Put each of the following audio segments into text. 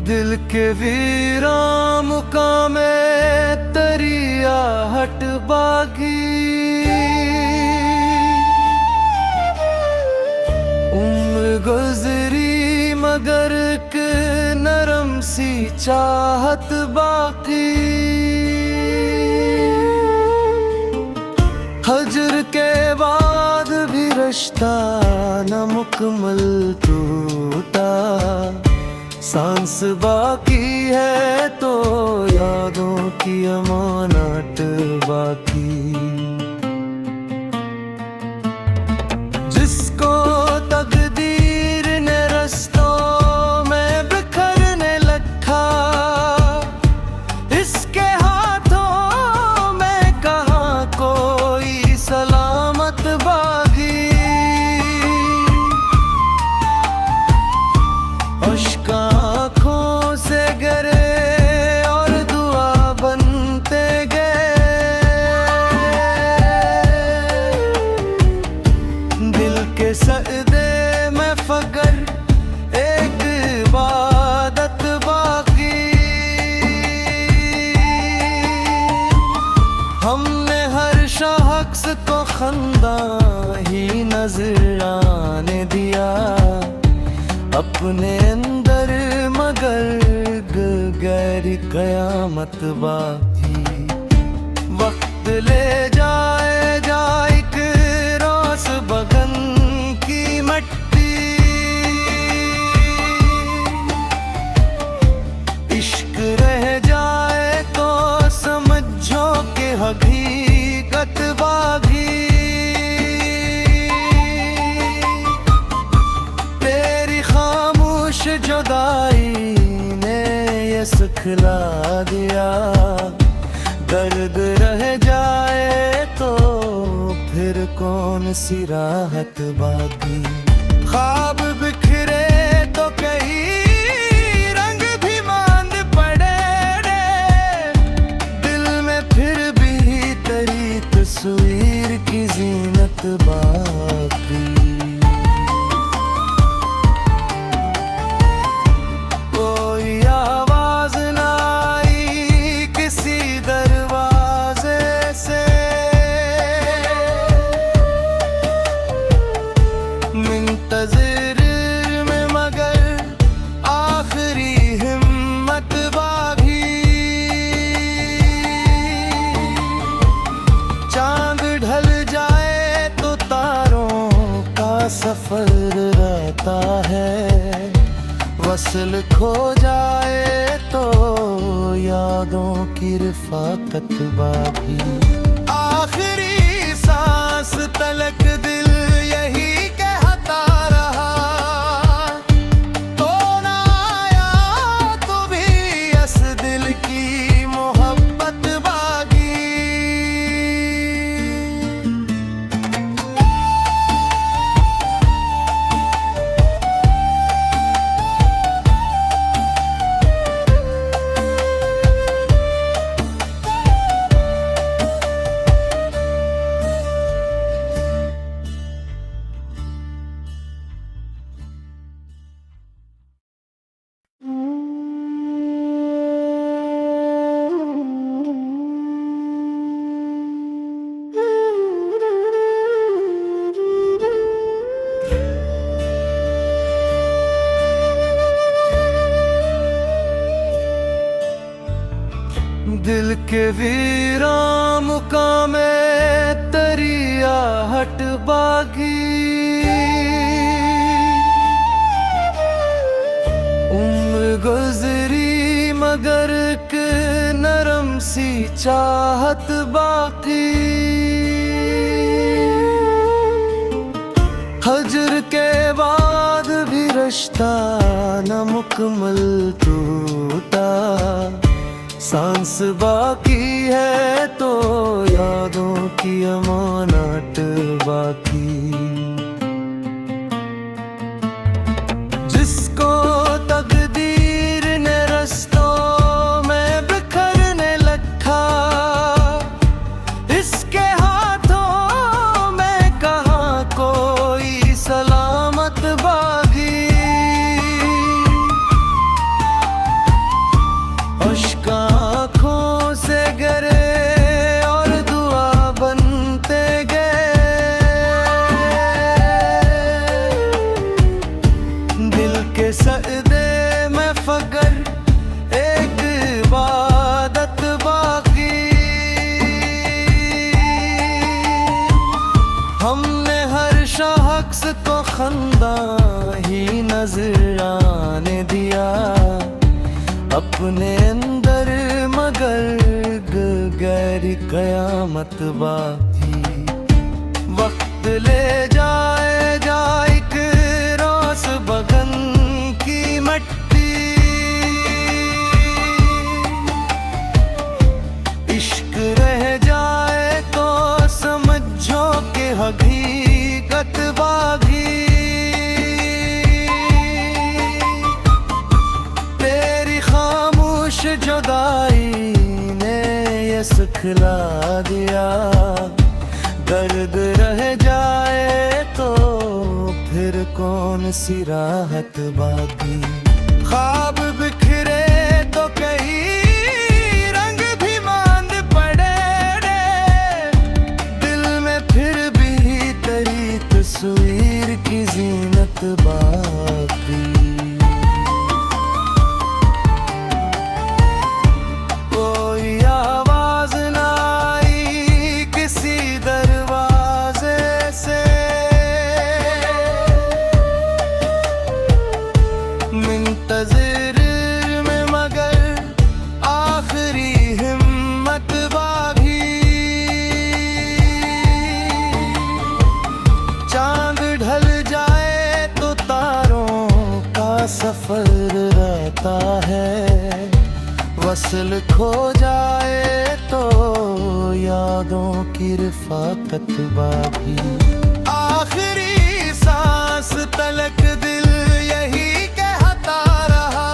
दिल के वीरान मुकामे तरिया हट बागी। उम्र गुजरी मगर के नरम सी चाहत बाकी। हजर के बाद भी रिश्ता न मुकम्मल टूटा। सांस बाकी है तो यादों की अमानत बाकी। जिसको तकदीर ने रस्तों में बिखरने लखा, इसके हाथों में कहाँ कोई सलामत बागी। आँखों से गिरे और दुआ बनते गए। दिल के सजदे में फकर एक इबादत बाकी। हमने हर शख्स को खंदा ही नजर आने दिया अपने अंदर, मगर गहरी कयामत बाकी। वक्त ले जाएगा एक रोस बगन की मट्टी। इश्क रह जाए तो समझो कि हकीकत बागी। जुदाई ने ये सिखला दिया, दर्द रह जाए तो फिर कौन सी राहत बाकी। ख्वाब बिखरे तो कहीं रंग भी मांद पड़े रे। दिल में फिर भी तेरी तस्वीर की जीनत बाकी। मुंतज़िर में मगर आखिरी हिम्मत बागी। चांद ढल जाए तो तारों का सफर रहता है। वसल खो जाए तो यादों की रिफाकत बागी। आखिरी सांस तलक दिल यही कहता रहा, तो ना आया तो भी इस दिल की मोहब्बत बागी। दिल के वीरान मुकामे तरिया हट बागी। उम्र गुजरी मगर के नरम सी चाहत बाकी। हजर के बाद भी रिश्ता न मुकम्मल टूटा। सांस बाकी है तो यादों की अमानत बाकी। जिसको तकदीर ने रस्तों में बिखरने लखा, इसके हाथों में कहाँ कोई सलामत बागी। के सजदे में फकर एक इबादत बाकी। हमने हर शख्स को खंदा ही नजर आने दिया अपने अंदर, मगर गहरी कयामत बाकी। वक्त ले जाए एक रोस बगन की मट्टी, इश्क रह जाए तो समझो कि हकीकत बागी। तेरी खामोश जुदाई ने ये सिखला दिया, दर्द रह जाए तो फिर कौन सी राहत बाकी। ख्वाब बिखरे तो कहीं रंग भी मांद पड़े रे, दिल में फिर भी तेरी तस्वीर की जीनत बाकी। कोई आवाज ना आई किसी दरवाजे से, मुंतज़िर में मगर आखिरी हिम्मत बागी। चांद ढल जाए तो तारों का सफर रहता है, वसल खो जाए तो यादों की रिफाकत बाकी। आखिरी सांस तलक दिल यही कहता रहा,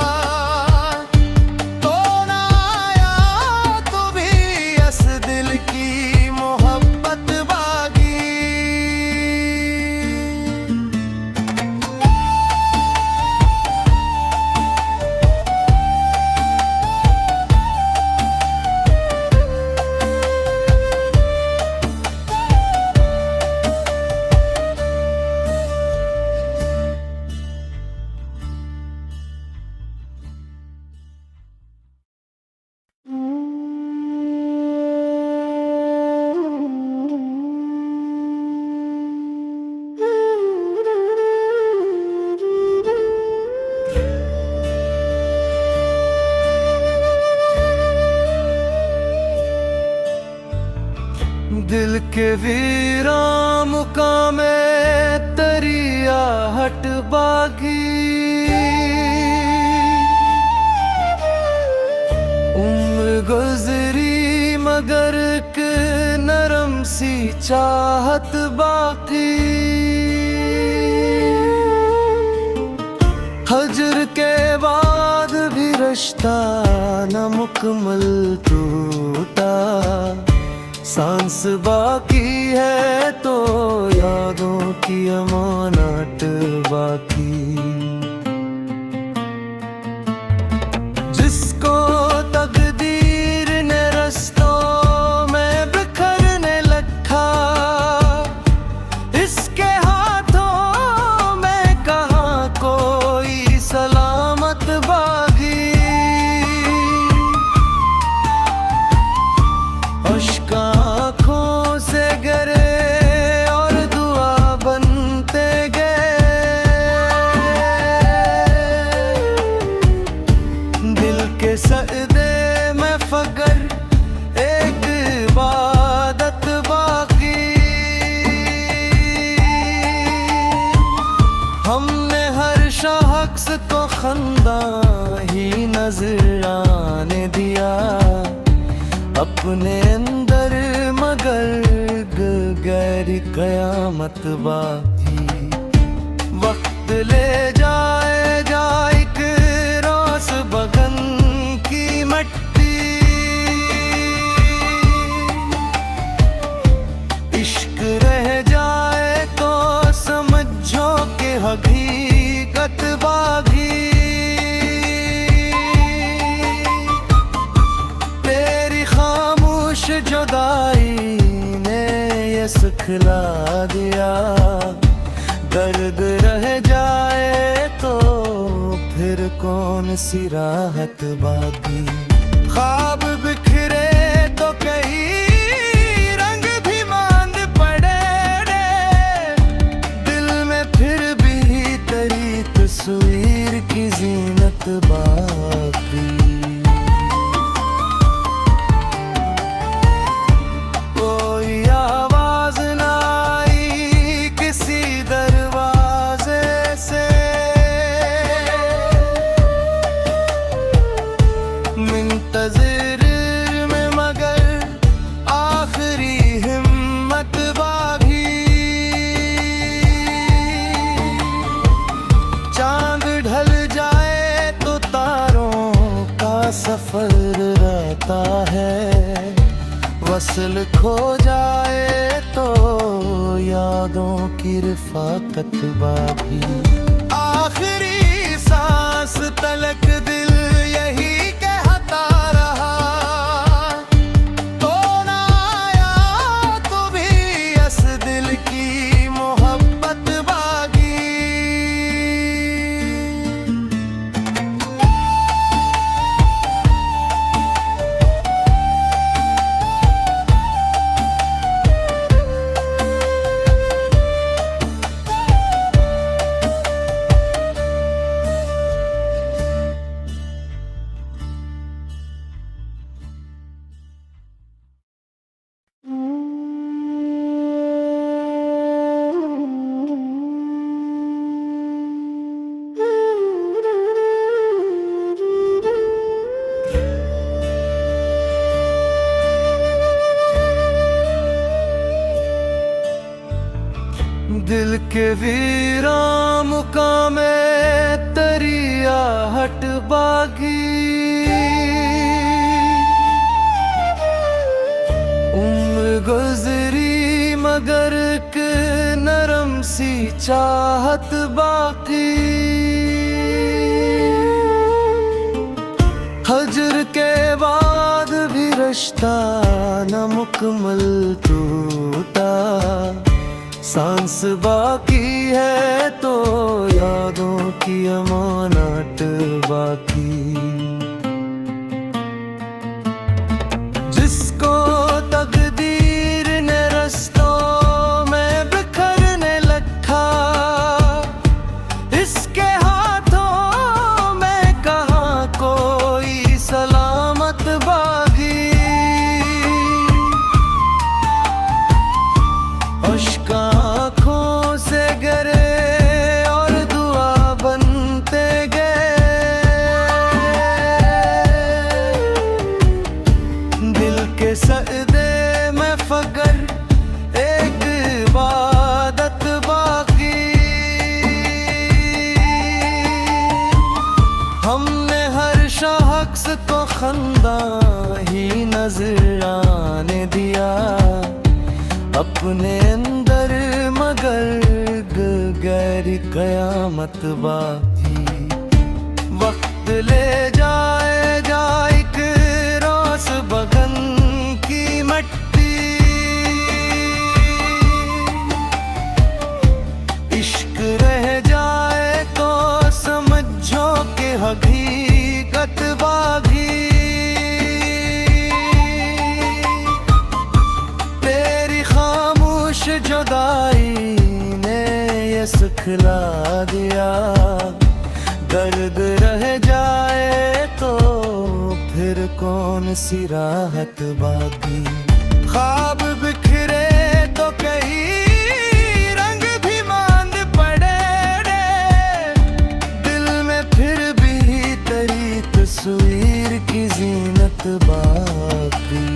तो ना आया तो भी इस दिल की मोहब्बत बागी। दिल के वीरान मुकामे तेरी आहट बागी। उम्र गुजरी मगर एक नरम सी चाहत बाकी। हजर के बाद भी रिश्ता न मुकम्मल टूटा, सांस बाकी है तो यादों की अमानत बाकी। जिसको तकदीर ने रस्तों में बिखरने रखा, इसके हाथों में कहाँ कोई सलामत बागी। आँखों से गिरे और दुआ बनते गए, दिल के सजदे में फकर एक इबादत बाकी। हमने हर शख्स को खंदा ही नजर आने दिया अपने अंदर, मगर गहरी कयामत बाकी। वक्त ले जाए एक रोस बगन की मट्टी, इश्क रह जाए तो समझो कि हकीकत बागी। जुदाई ने ये सिखला दिया, दर्द रह जाए तो फिर कौन सी राहत बाकी। ख्वाब बिखरे तो कहीं रंग भी मांद पड़े रे, दिल में फिर भी तेरी तस्वीर की जीनत बाकी। कोई आवाज ना आई किसी दरवाजे से, मुंतज़िर में मगर आखिरी हिम्मत बाकी। चांद ढल जाए तो तारों का सफर रहता है, वसल खो जाए तो यादों की रिफाकत बाकी। आखिरी सांस तलक दिल यही कहता रहा, तो ना आया तो भी इस दिल की मोहब्बत बाकी। दिल के वीरान मुकामे तेरी आहट बागी। उम्र गुजरी मगर एक नरम सी चाहत बाकी। हजर के बाद भी रिश्ता न मुकम्मल टूटा, सांस बाकी है तो यादों की अमानत बाकी। जिसको तकदीर ने रस्तों में बिखरने रखा, इसके हाथों में कहाँ कोई सलामत बागी। आँखों से गिरे और दुआ बनते गए, दिल के सजदे में फकर एक इबादत बाकी। हमने हर शख्स को खंदा ही नजर आने दिया, अपने अंदर मगर गहरी कयामत बाकी। वक्त ले जाए एक रोज बगन की मट्टी, इश्क रह जाए तो समझो कि हकीकत बागी। जुदाई ने ये सिखला दिया, दर्द रह जाए तो फिर कौन सी राहत बाकी। ख्वाब बिखरे तो कहीं रंग भी मांद पड़े रे, दिल में फिर भी तेरी तस्वीर की जीनत बाकी।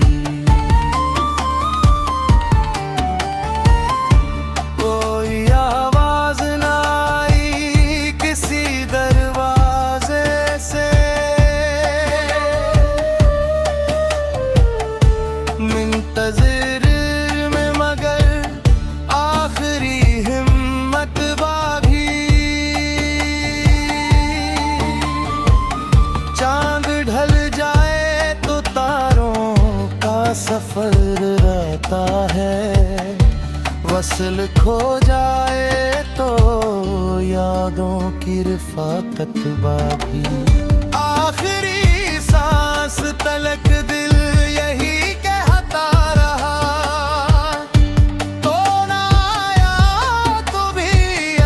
मुंतज़िर में मगर आखिरी हिम्मत बाकी। चांद ढल जाए तो तारों का सफर रहता है, वसल खो जाए तो यादों की रिफाकत बाकी। आखिरी सांस तलक दिल यही कहता रहा, तो ना आया तो भी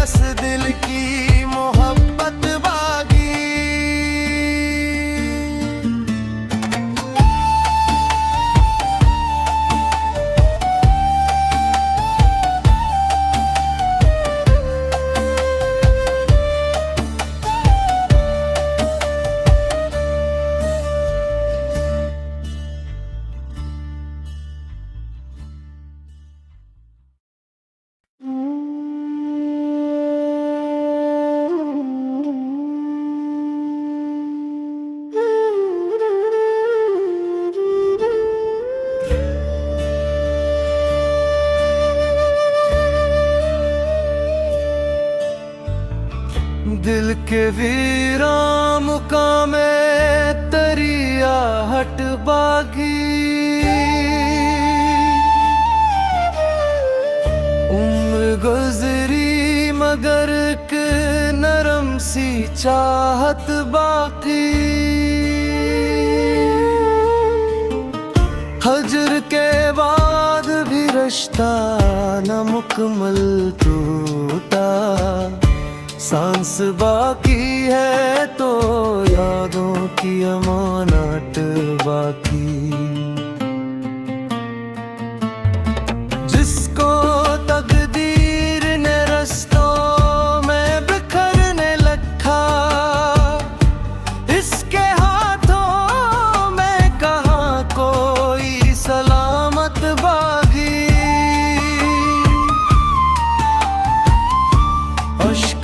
इस दिल की मोहब्बत बाकी। दिल के वीरान मुकामे तरिया हट बागी। उम्र गुजरी मगर एक नरम सी चाहत बाकी। हजर के बाद भी रिश्ता न मुकम्मल टूटा। सांस बाकी है तो यादों की अमानत बाकी। जिसको तकदीर ने रस्तों में बिखरने लखा, इसके हाथों में कहाँ कोई सलामत बागी।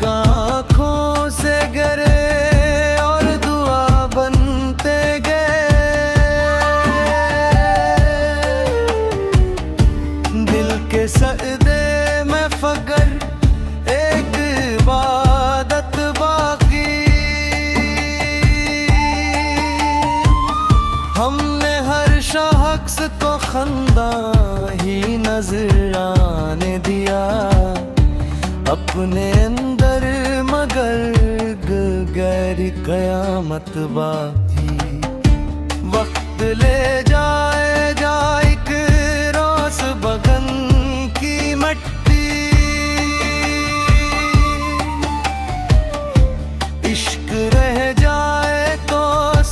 आँखों से गिरे और दुआ बनते गए। दिल के सजदे में फकर एक इबादत बाकी। हमने हर शख्स को खंदा ही नजर आने दिया अपने अंदर, मगर गहरी कयामत बाकी। वक्त ले जाए एक रोस बगन की मट्टी। इश्क रह जाए तो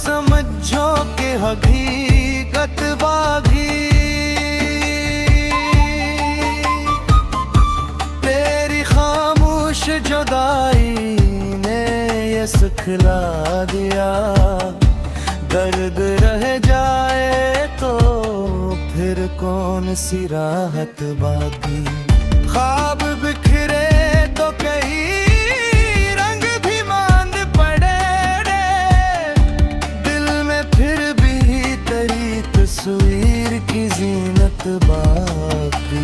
समझो कि हकीकत बागी। जुदाई ने ये सिखला दिया, दर्द रह जाए तो फिर कौन सी राहत बाकी। ख्वाब बिखरे तो कहीं रंग भी मांद पड़े रे। दिल में फिर भी तेरी तस्वीर की जीनत बाकी।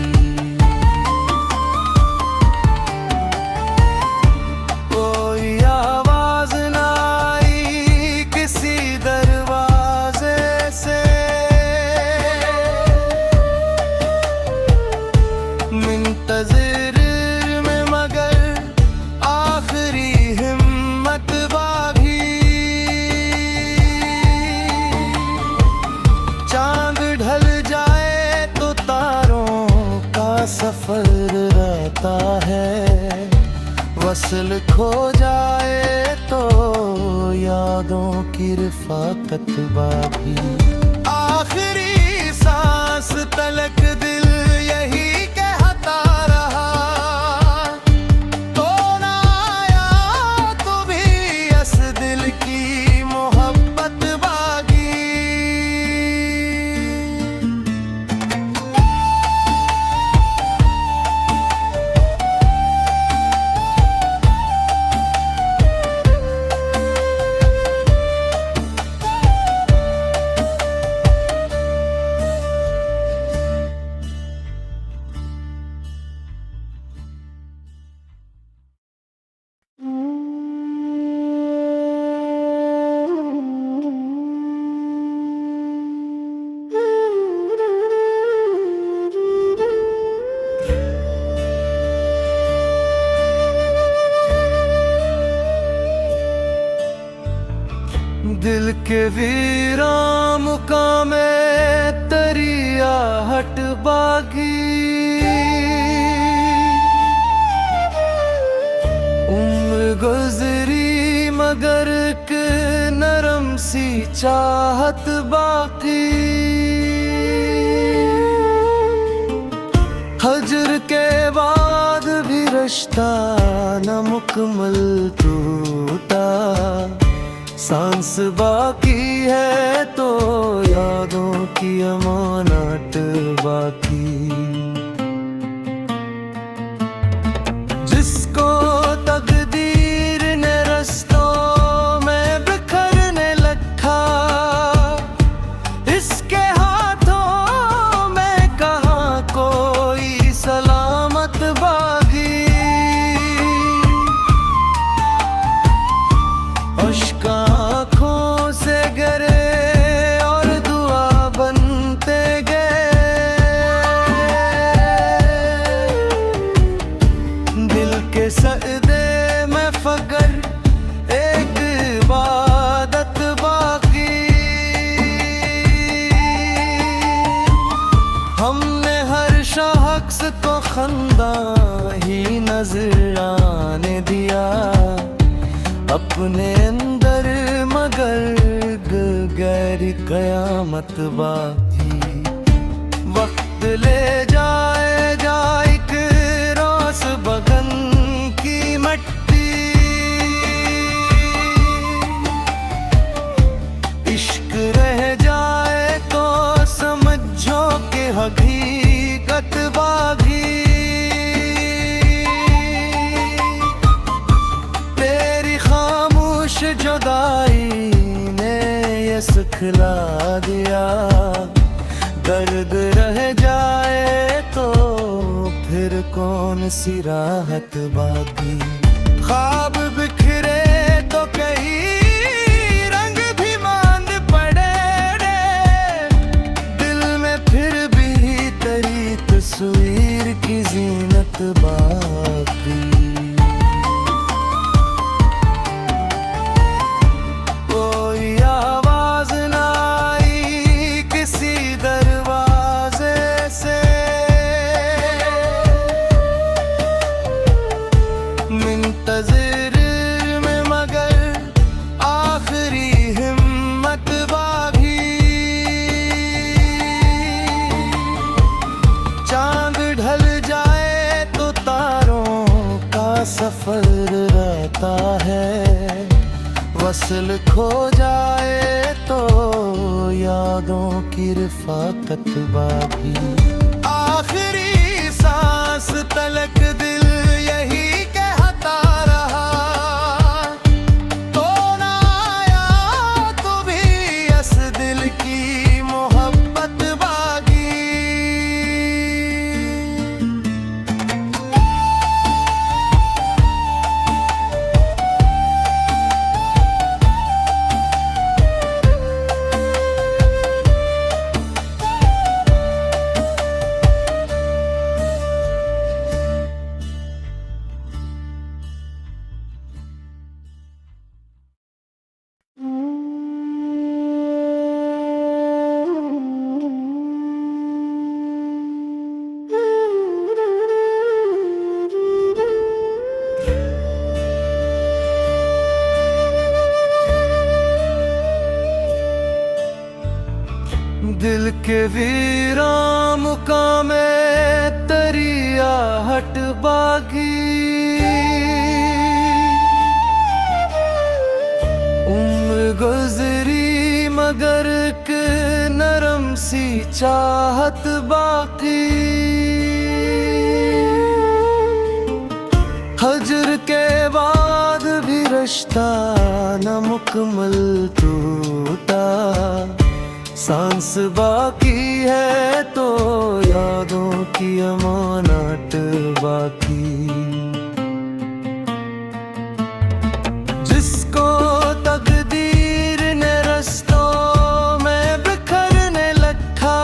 मुंतज़िर में मगर आखिरी हिम्मत बागी। चांद ढल जाए तो तारों का सफर रहता है। वसल खो जाए तो यादों की रिफाकत बाकी। आखिरी सांस तलक दिल यही कहता रहा, तो ना आया तो भी इस दिल की मोहब्बत बागी। दिल के वीरान मुकामे तरिया हट बागी। उम्र गुजरी मगर एक नरम सी चाहत बाकी। हजर के बाद भी रिश्ता न मुकम्मल टूटा। सांस बाकी है तो यादों की अमानत बाकी। जिसको तकदीर ने रस्तों में बिखरने लखा, इसके हाथों में कहाँ कोई सलामत बागी। आंखों से गिरे और दुआ बनते गए। दिल के सजदे में फकर एक इबादत बाकी। हमने हर शख्स को खंदा ही नजर आने दिया अपने अंदर, मगर गहरी कयामत बाकी। वक्त ले जाएगा एक रोस बगन की मट्टी। इश्क रह जाए तो समझो कि हकीकत बागी। जुदाई ने ये सिखला दिया, दर्द रह जाए तो फिर कौन सी राहत बाकी। ख्वाब बिखरे तो कहीं रंग भी मांद पड़े रे। दिल में फिर भी तेरी तस्वीर की जीनत बाकी। मुंतज़िर में मगर आखिरी हिम्मत बागी। चांद ढल जाए तो तारों का सफर रहता है। वसल खो जाए तो यादों की रिफाकत बागी। आखिरी सांस तलक दिल यही दिल के वीरान मुकामे तरिया हट बागी। उम्र गुजरी मगर एक नरम सी चाहत बाकी। हजर के बाद भी रिश्ता न मुकम्मल टूटा। सांस बाकी है तो यादों की अमानत बाकी। जिसको तकदीर ने रस्तों में बिखरने लखा,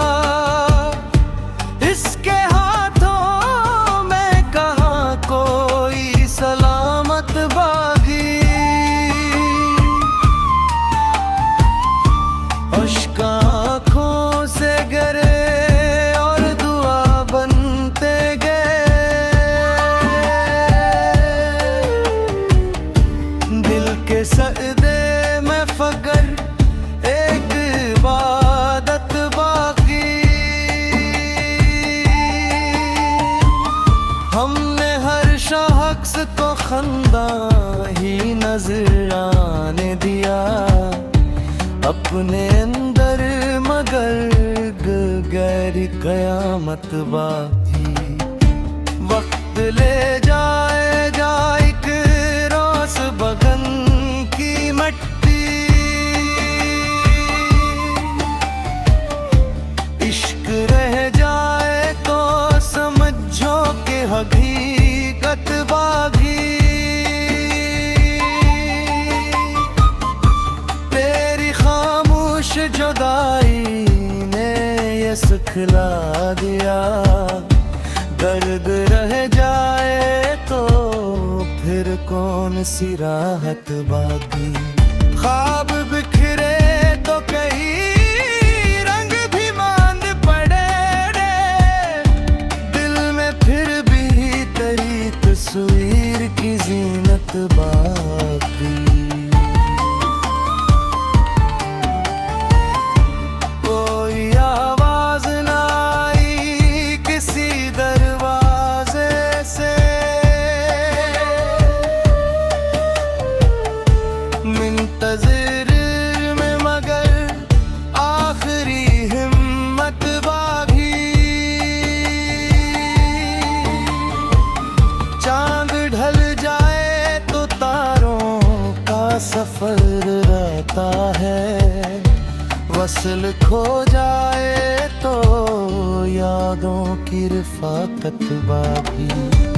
इसके हाथों में कहाँ कोई सलामत बागी। दिल के सजदे में फकर एक इबादत बाकी। हमने हर शख्स को खंदा ही नजर आने दिया अपने अंदर, मगर गहरी कयामत बाकी। वक्त ले जाएगा एक रोज बगन की मट्टी, इश्क रह जाए तो समझो कि हकीकत बागी। तेरी खामोश जुदाई ने ये सिखला दिया, दर्द रह जाए तो फिर कौन सी राहत बाकी। ख्वाब बिखरे तो कहीं रंग भी मांद पड़े रे, दिल में फिर भी तेरी तस्वीर की जीनत बाकी। मुंतज़िर में मगर आखिरी हिम्मत बागी। चांद ढल जाए तो तारों का सफर रहता है, वसल खो जाए तो यादों की रिफाकत बाकी।